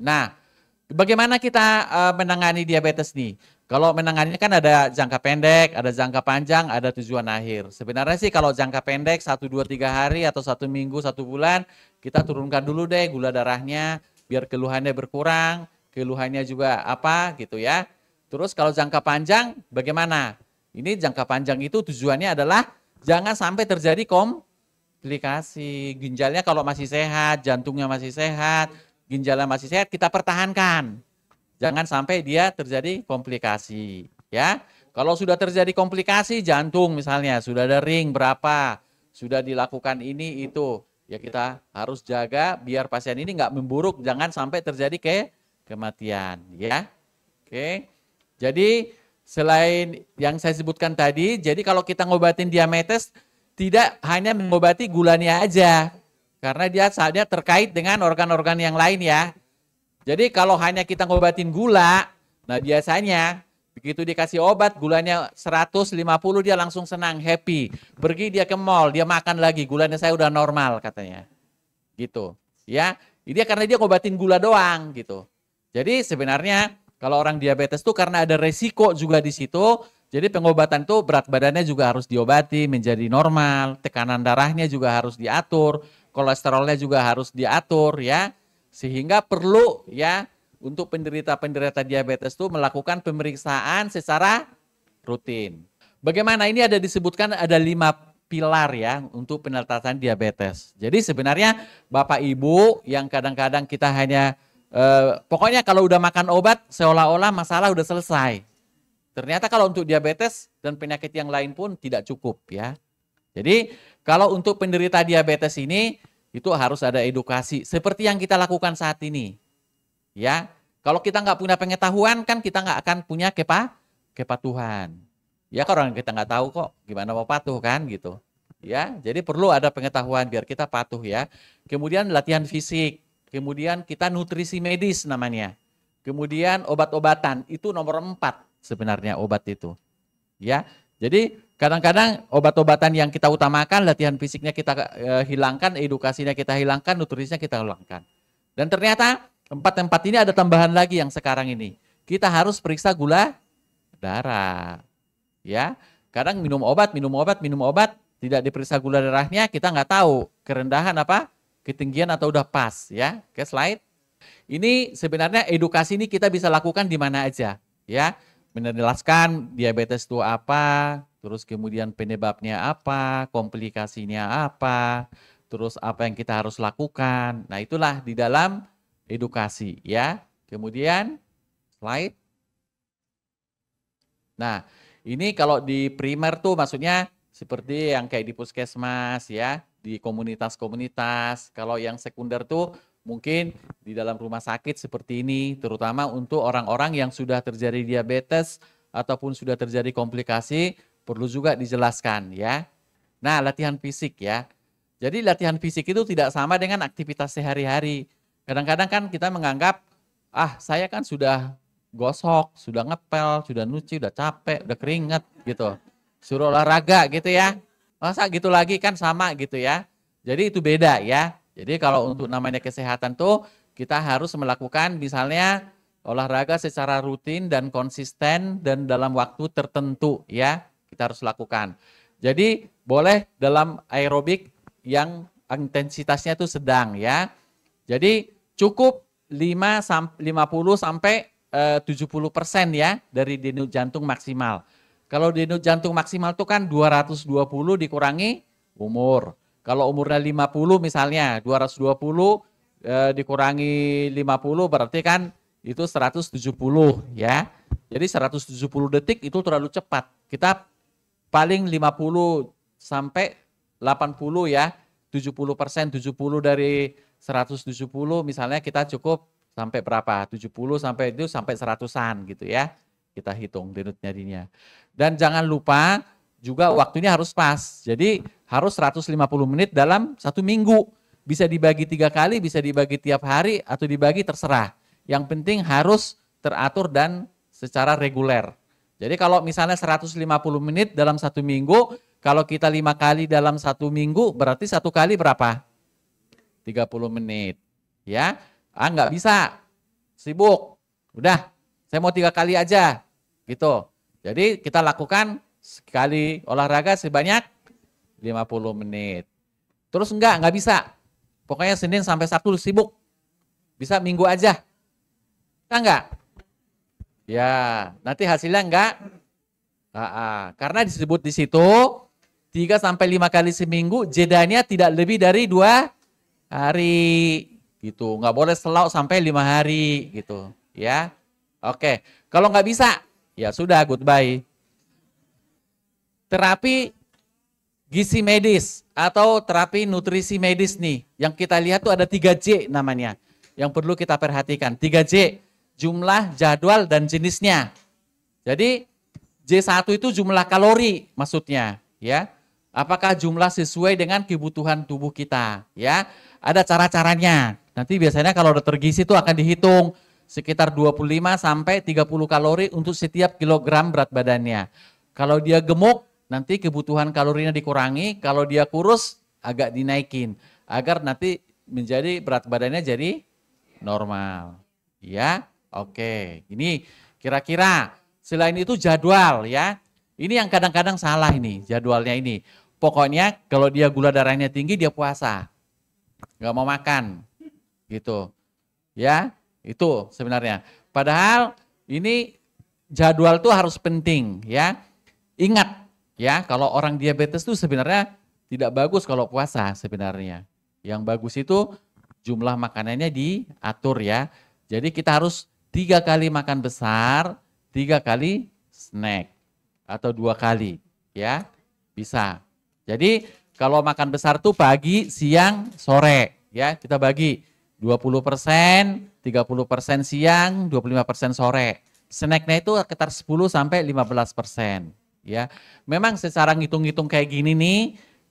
Nah, bagaimana kita menangani diabetes nih? Kalau menanganinya kan ada jangka pendek, ada jangka panjang, ada tujuan akhir. Sebenarnya sih kalau jangka pendek 1, 2, 3 hari atau 1 minggu, 1 bulan, kita turunkan dulu deh gula darahnya biar keluhannya berkurang, keluhannya juga apa gitu ya. Terus kalau jangka panjang bagaimana? Ini jangka panjang itu tujuannya adalah jangan sampai terjadi komplikasi. Ginjalnya kalau masih sehat, jantungnya masih sehat, ginjalnya masih sehat, kita pertahankan. Jangan sampai dia terjadi komplikasi, ya. Kalau sudah terjadi komplikasi jantung misalnya, sudah ada ring berapa, sudah dilakukan ini itu, ya kita harus jaga biar pasien ini nggak memburuk, jangan sampai terjadi kematian, ya. Oke. Jadi selain yang saya sebutkan tadi, jadi kalau kita ngobatin diabetes tidak hanya mengobati gulanya aja, karena dia terkait dengan organ-organ yang lain ya. Jadi kalau hanya kita ngobatin gula, nah biasanya begitu dikasih obat gulanya 150 dia langsung senang, happy. Pergi dia ke mall, dia makan lagi, gulanya saya udah normal katanya. Gitu. Ya, ini karena dia ngobatin gula doang gitu. Jadi sebenarnya kalau orang diabetes tuh karena ada resiko juga di situ, jadi pengobatan tuh berat badannya juga harus diobati menjadi normal, tekanan darahnya juga harus diatur, kolesterolnya juga harus diatur ya. Sehingga perlu ya untuk penderita-penderita diabetes itu melakukan pemeriksaan secara rutin. Bagaimana ini ada disebutkan ada 5 pilar ya untuk penelitian diabetes. Jadi sebenarnya Bapak Ibu yang kadang-kadang kita hanya pokoknya kalau udah makan obat seolah-olah masalah udah selesai. Ternyata kalau untuk diabetes dan penyakit yang lain pun tidak cukup ya. Jadi kalau untuk penderita diabetes ini itu harus ada edukasi seperti yang kita lakukan saat ini. Ya, kalau kita nggak punya pengetahuan kan kita nggak akan punya kepatuhan. Ya kalau orang kita nggak tahu kok gimana mau patuh kan gitu. Ya, jadi perlu ada pengetahuan biar kita patuh ya. Kemudian latihan fisik, kemudian kita nutrisi medis namanya. Kemudian obat-obatan itu nomor 4 sebenarnya obat itu. Ya, jadi kadang-kadang obat-obatan yang kita utamakan, latihan fisiknya kita hilangkan, edukasinya kita hilangkan, nutrisinya kita hilangkan. Dan ternyata 4 ini ada tambahan lagi yang sekarang ini. Kita harus periksa gula darah. Ya, kadang minum obat, tidak diperiksa gula darahnya, kita nggak tahu kerendahan apa, ketinggian atau udah pas. Ya, ke slide. Ini sebenarnya edukasi ini kita bisa lakukan di mana aja. Ya, menjelaskan diabetes itu apa, terus kemudian penyebabnya apa, komplikasinya apa, terus apa yang kita harus lakukan. Nah, itulah di dalam edukasi ya. Kemudian slide. Nah, ini kalau di primer tuh maksudnya seperti yang kayak di puskesmas ya, di komunitas-komunitas. Kalau yang sekunder tuh mungkin di dalam rumah sakit seperti ini, terutama untuk orang-orang yang sudah terjadi diabetes ataupun sudah terjadi komplikasi, perlu juga dijelaskan ya. Nah, latihan fisik ya. Jadi latihan fisik itu tidak sama dengan aktivitas sehari-hari. Kadang-kadang kan kita menganggap, saya kan sudah gosok, sudah ngepel, sudah nyuci, udah capek, udah keringet gitu. Suruh olahraga gitu ya. Masa gitu lagi kan sama gitu ya. Jadi itu beda ya. Jadi kalau untuk namanya kesehatan tuh kita harus melakukan misalnya olahraga secara rutin dan konsisten dan dalam waktu tertentu ya. Kita harus lakukan. Jadi boleh dalam aerobik yang intensitasnya itu sedang ya. Jadi cukup 50 sampai 70% ya dari denyut jantung maksimal. Kalau denyut jantung maksimal itu kan 220 dikurangi umur. Kalau umurnya 50 misalnya, 220 dikurangi 50 berarti kan itu 170 ya. Jadi 170 detik itu terlalu cepat. Kita paling 50 sampai 80 ya. 70%, 70 dari 170 misalnya kita cukup sampai berapa? 70 sampai itu sampai 100-an gitu ya. Kita hitung denyut nadinya. Dan jangan lupa juga waktunya harus pas. Jadi harus 150 menit dalam 1 minggu. Bisa dibagi 3 kali, bisa dibagi tiap hari, atau dibagi terserah. Yang penting harus teratur dan secara reguler. Jadi kalau misalnya 150 menit dalam 1 minggu, kalau kita 5 kali dalam 1 minggu, berarti 1 kali berapa? 30 menit. Ya, nggak bisa. sibuk. Udah, saya mau 3 kali aja. Gitu. Jadi kita lakukan sekali olahraga sebanyak 50 menit. Terus enggak bisa. Pokoknya Senin sampai Sabtu sibuk. Bisa Minggu aja. Bisa enggak? Ya, nanti hasilnya enggak. Karena disebut di situ 3 sampai 5 kali seminggu, jedanya tidak lebih dari 2 hari gitu. Nggak boleh selau sampai 5 hari gitu, ya. Oke, kalau nggak bisa, ya sudah goodbye. Terapi gizi medis atau terapi nutrisi medis nih, yang kita lihat tuh ada 3J namanya, yang perlu kita perhatikan. 3J, jumlah, jadwal, dan jenisnya. Jadi J1 itu jumlah kalori maksudnya, ya. Apakah jumlah sesuai dengan kebutuhan tubuh kita, ya? Ada cara-caranya. Nanti biasanya kalau dokter gizi itu akan dihitung sekitar 25 sampai 30 kalori untuk setiap kilogram berat badannya. Kalau dia gemuk, nanti kebutuhan kalorinya dikurangi, kalau dia kurus agak dinaikin agar nanti menjadi berat badannya jadi normal. Ya. Oke. Ini kira-kira. Selain itu jadwal, ya. Ini yang kadang-kadang salah ini, jadwalnya ini. Pokoknya kalau dia gula darahnya tinggi, dia puasa. Nggak mau makan. Gitu. Ya, itu sebenarnya. Padahal ini jadwal tuh harus penting, ya. Ingat, ya, kalau orang diabetes tuh sebenarnya tidak bagus kalau puasa sebenarnya. Yang bagus itu jumlah makanannya diatur, ya. Jadi kita harus 3 kali makan besar, 3 kali snack. Atau 2 kali, ya. Bisa. Jadi kalau makan besar tuh pagi, siang, sore, ya. Kita bagi 20%, 30% siang, 25% sore. Snacknya itu sekitar 10 sampai 15%, ya. Memang secara ngitung-ngitung kayak gini nih,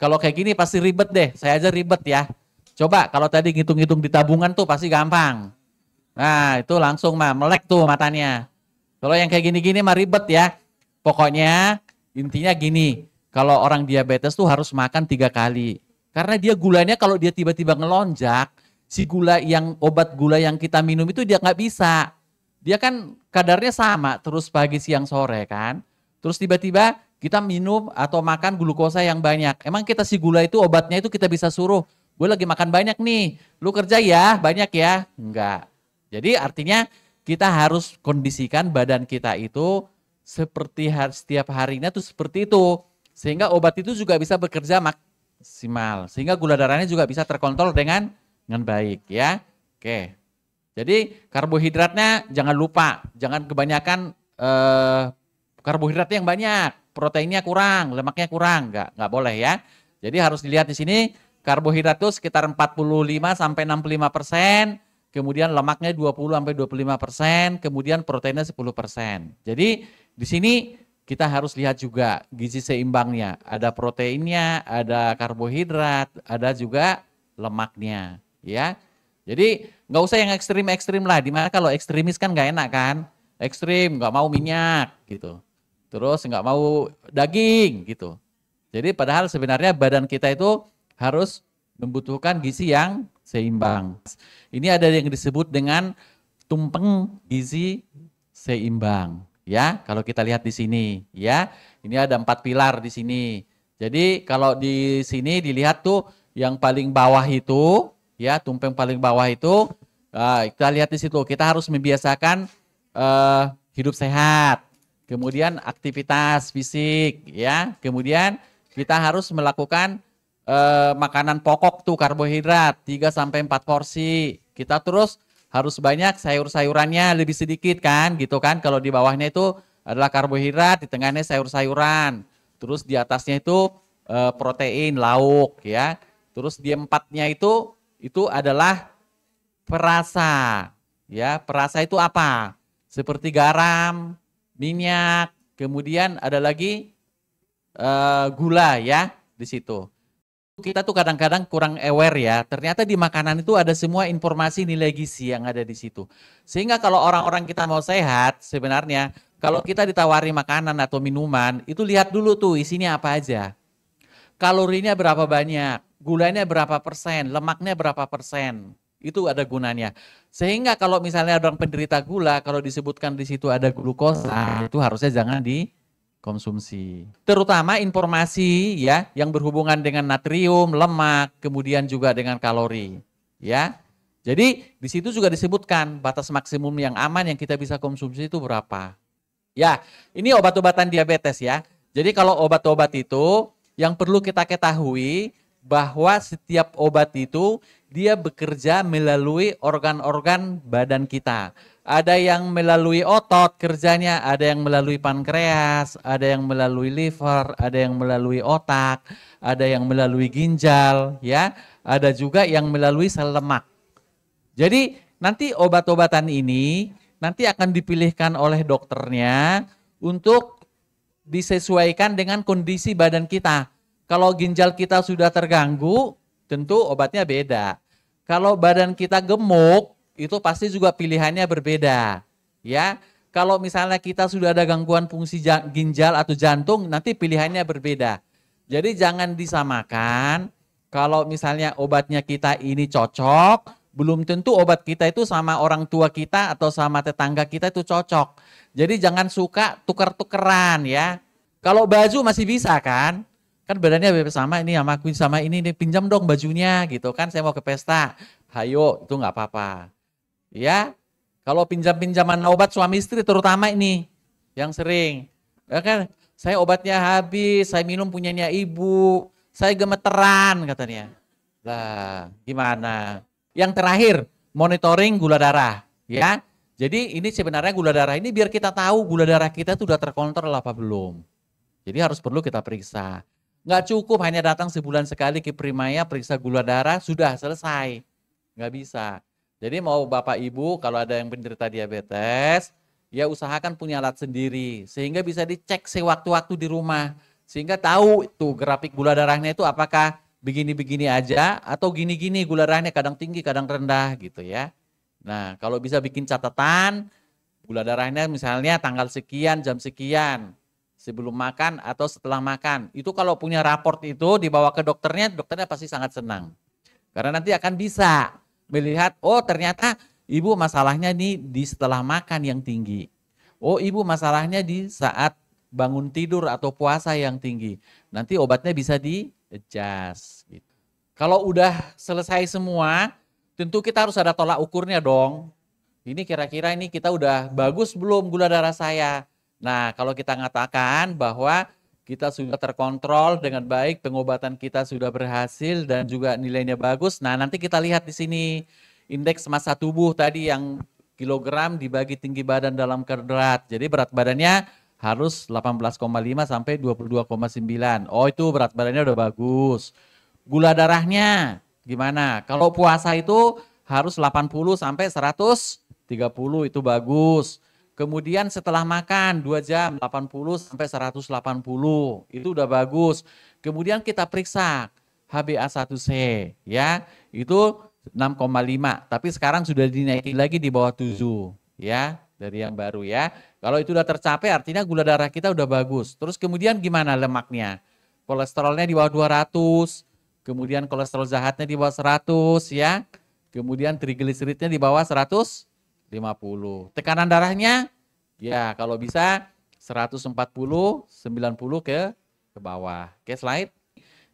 kalau kayak gini pasti ribet deh. Saya aja ribet ya. Coba kalau tadi ngitung-ngitung di tabungan tuh pasti gampang. Nah, itu langsung mah melek tuh matanya. Kalau yang kayak gini-gini mah ribet ya. Pokoknya intinya gini, kalau orang diabetes tuh harus makan 3 kali. Karena dia gulanya kalau dia tiba-tiba ngelonjak, si gula yang obat gula yang kita minum itu dia nggak bisa. Dia kan kadarnya sama terus pagi, siang, sore kan. Terus tiba-tiba kita minum atau makan glukosa yang banyak. Emang kita si gula itu obatnya itu kita bisa suruh, gue lagi makan banyak nih, lu kerja ya banyak ya? Enggak. Jadi artinya kita harus kondisikan badan kita itu seperti setiap harinya tuh seperti itu. Sehingga obat itu juga bisa bekerja maksimal. Sehingga gula darahnya juga bisa terkontrol dengan baik ya. Oke. Jadi karbohidratnya jangan lupa. Jangan kebanyakan karbohidratnya yang banyak. Proteinnya kurang, lemaknya kurang. Enggak boleh ya. Jadi harus dilihat di sini karbohidrat itu sekitar 45 sampai 65%. Kemudian lemaknya 20 sampai 25%, kemudian proteinnya 10%. Jadi di sini kita harus lihat juga gizi seimbangnya. Ada proteinnya, ada karbohidrat, ada juga lemaknya, ya. Jadi nggak usah yang ekstrim-ekstrim lah. Dimana kalau ekstremis kan nggak enak kan? Ekstrim, nggak mau minyak gitu. Terus nggak mau daging gitu. Jadi padahal sebenarnya badan kita itu harus membutuhkan gizi yang seimbang. Ini ada yang disebut dengan tumpeng gizi seimbang, ya. Kalau kita lihat di sini, ya. Ini ada 4 pilar di sini. Jadi kalau di sini dilihat tuh yang paling bawah itu, ya, tumpeng paling bawah itu, kita lihat di situ. Kita harus membiasakan hidup sehat, kemudian aktivitas fisik, ya. Kemudian kita harus melakukan makanan pokok tuh karbohidrat 3 sampai 4 porsi. Kita terus harus banyak sayur-sayurannya lebih sedikit kan gitu kan. Kalau di bawahnya itu adalah karbohidrat, di tengahnya sayur-sayuran. Terus di atasnya itu protein, lauk ya. Terus di empatnya itu adalah perasa. Ya, perasa itu apa? Seperti garam, minyak, kemudian ada lagi gula ya di situ. Kita tuh kadang-kadang kurang aware ya, ternyata di makanan itu ada semua informasi nilai gizi yang ada di situ. Sehingga kalau orang-orang kita mau sehat, sebenarnya kalau kita ditawari makanan atau minuman, itu lihat dulu tuh isinya apa aja. Kalorinya berapa banyak, gulanya berapa persen, lemaknya berapa persen, Itu ada gunanya. Sehingga kalau misalnya orang penderita gula, kalau disebutkan di situ ada glukosa, itu harusnya jangan dikonsumsi. Terutama informasi ya yang berhubungan dengan natrium, lemak, kemudian juga dengan kalori, ya. Jadi di situ juga disebutkan batas maksimum yang aman yang kita bisa konsumsi itu berapa. Ya, ini obat-obatan diabetes ya. Jadi kalau obat-obat itu yang perlu kita ketahui bahwa setiap obat itu dia bekerja melalui organ-organ badan kita. Ada yang melalui otot kerjanya, ada yang melalui pankreas, ada yang melalui liver, ada yang melalui otak, ada yang melalui ginjal, ya. Ada juga yang melalui sel lemak. Jadi nanti obat-obatan ini nanti akan dipilihkan oleh dokternya untuk disesuaikan dengan kondisi badan kita. Kalau ginjal kita sudah terganggu, tentu obatnya beda. Kalau badan kita gemuk, itu pasti juga pilihannya berbeda. Ya, kalau misalnya kita sudah ada gangguan fungsi ginjal atau jantung, nanti pilihannya berbeda. Jadi jangan disamakan. Kalau misalnya obatnya kita ini cocok, belum tentu obat kita itu sama orang tua kita atau sama tetangga kita itu cocok. Jadi jangan suka tuker-tukeran ya. Kalau baju masih bisa kan badannya sama ini sama aku sama ini pinjam dong bajunya gitu kan, saya mau ke pesta. Hayo, itu nggak apa-apa. Ya, kalau pinjam-pinjaman obat suami istri terutama ini yang sering. Ya kan, saya obatnya habis, saya minum punyanya ibu, saya gemeteran katanya. Lah, gimana? Yang terakhir, monitoring gula darah, ya. Jadi ini sebenarnya gula darah ini biar kita tahu gula darah kita itu sudah terkontrol apa belum. Jadi harus perlu kita periksa. Nggak cukup hanya datang sebulan sekali ke Primaya periksa gula darah, sudah selesai. Nggak bisa. Jadi mau Bapak Ibu kalau ada yang penderita diabetes, ya usahakan punya alat sendiri. Sehingga bisa dicek sewaktu-waktu di rumah. Sehingga tahu itu grafik gula darahnya itu apakah begini-begini aja atau gini-gini gula darahnya kadang tinggi kadang rendah gitu ya. Nah kalau bisa bikin catatan gula darahnya misalnya tanggal sekian jam sekian sebelum makan atau setelah makan. Itu kalau punya raport itu dibawa ke dokternya, dokternya pasti sangat senang. Karena nanti akan bisa melihat oh ternyata ibu masalahnya nih di setelah makan yang tinggi. Oh ibu masalahnya di saat bangun tidur atau puasa yang tinggi. Nanti obatnya bisa adjust gitu. Kalau udah selesai semua, tentu kita harus ada tolak ukurnya dong. Ini kira-kira ini kita udah bagus belum gula darah saya? Nah, kalau kita mengatakan bahwa kita sudah terkontrol dengan baik, pengobatan kita sudah berhasil dan juga nilainya bagus. Nah, nanti kita lihat di sini indeks massa tubuh tadi yang kilogram dibagi tinggi badan dalam kadrat. Jadi berat badannya harus 18,5 sampai 22,9. Oh itu berat badannya udah bagus. Gula darahnya gimana? Kalau puasa itu harus 80 sampai 130 itu bagus. Kemudian setelah makan 2 jam 80 sampai 180 itu udah bagus. Kemudian kita periksa HbA1c ya. Itu 6,5 tapi sekarang sudah dinaikin lagi di bawah 7 ya. Dari yang baru ya. Kalau itu udah tercapai artinya gula darah kita udah bagus. Terus kemudian gimana lemaknya? Kolesterolnya di bawah 200, kemudian kolesterol jahatnya di bawah 100 ya. Kemudian trigliseridnya di bawah 150. Tekanan darahnya ya kalau bisa 140, 90 ke bawah. Oke, slide.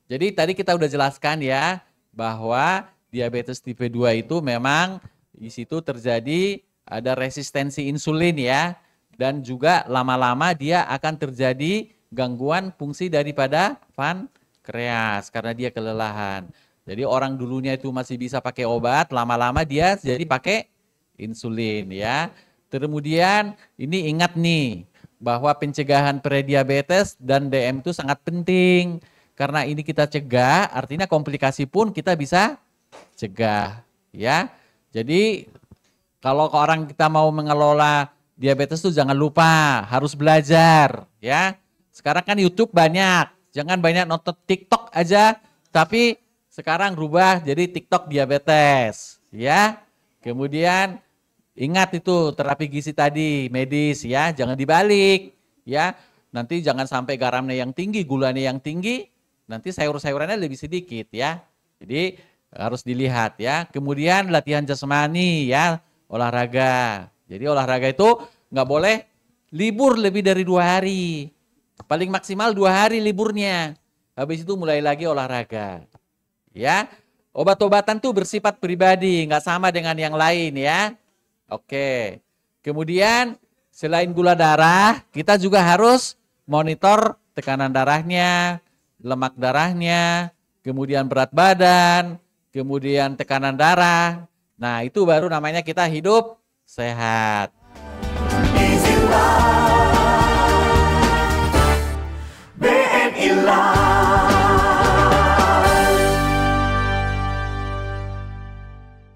Jadi tadi kita udah jelaskan ya bahwa diabetes tipe 2 itu memang di situ terjadi ada resistensi insulin ya, dan juga lama-lama dia akan terjadi gangguan fungsi daripada pankreas karena dia kelelahan. Jadi orang dulunya itu masih bisa pakai obat, lama-lama dia jadi pakai insulin ya. Kemudian ini ingat nih bahwa pencegahan prediabetes dan DM itu sangat penting karena ini kita cegah, artinya komplikasi pun kita bisa cegah ya. Jadi kalau orang kita mau mengelola diabetes tuh jangan lupa harus belajar ya. Sekarang kan YouTube banyak, jangan banyak nonton TikTok aja, tapi sekarang rubah jadi TikTok diabetes ya. Kemudian ingat itu terapi gizi tadi medis ya, jangan dibalik ya. Nanti jangan sampai garamnya yang tinggi, gulanya yang tinggi, nanti sayur-sayurannya lebih sedikit ya. Jadi Harus dilihat ya. Kemudian latihan jasmani ya, olahraga. Jadi olahraga itu nggak boleh libur lebih dari 2 hari. Paling maksimal 2 hari liburnya. Habis itu mulai lagi olahraga. Ya, obat-obatan tuh bersifat pribadi, nggak sama dengan yang lain ya. Oke. Kemudian selain gula darah, kita juga harus monitor tekanan darahnya, lemak darahnya, kemudian berat badan, kemudian tekanan darah. Nah, itu baru namanya kita hidup sehat.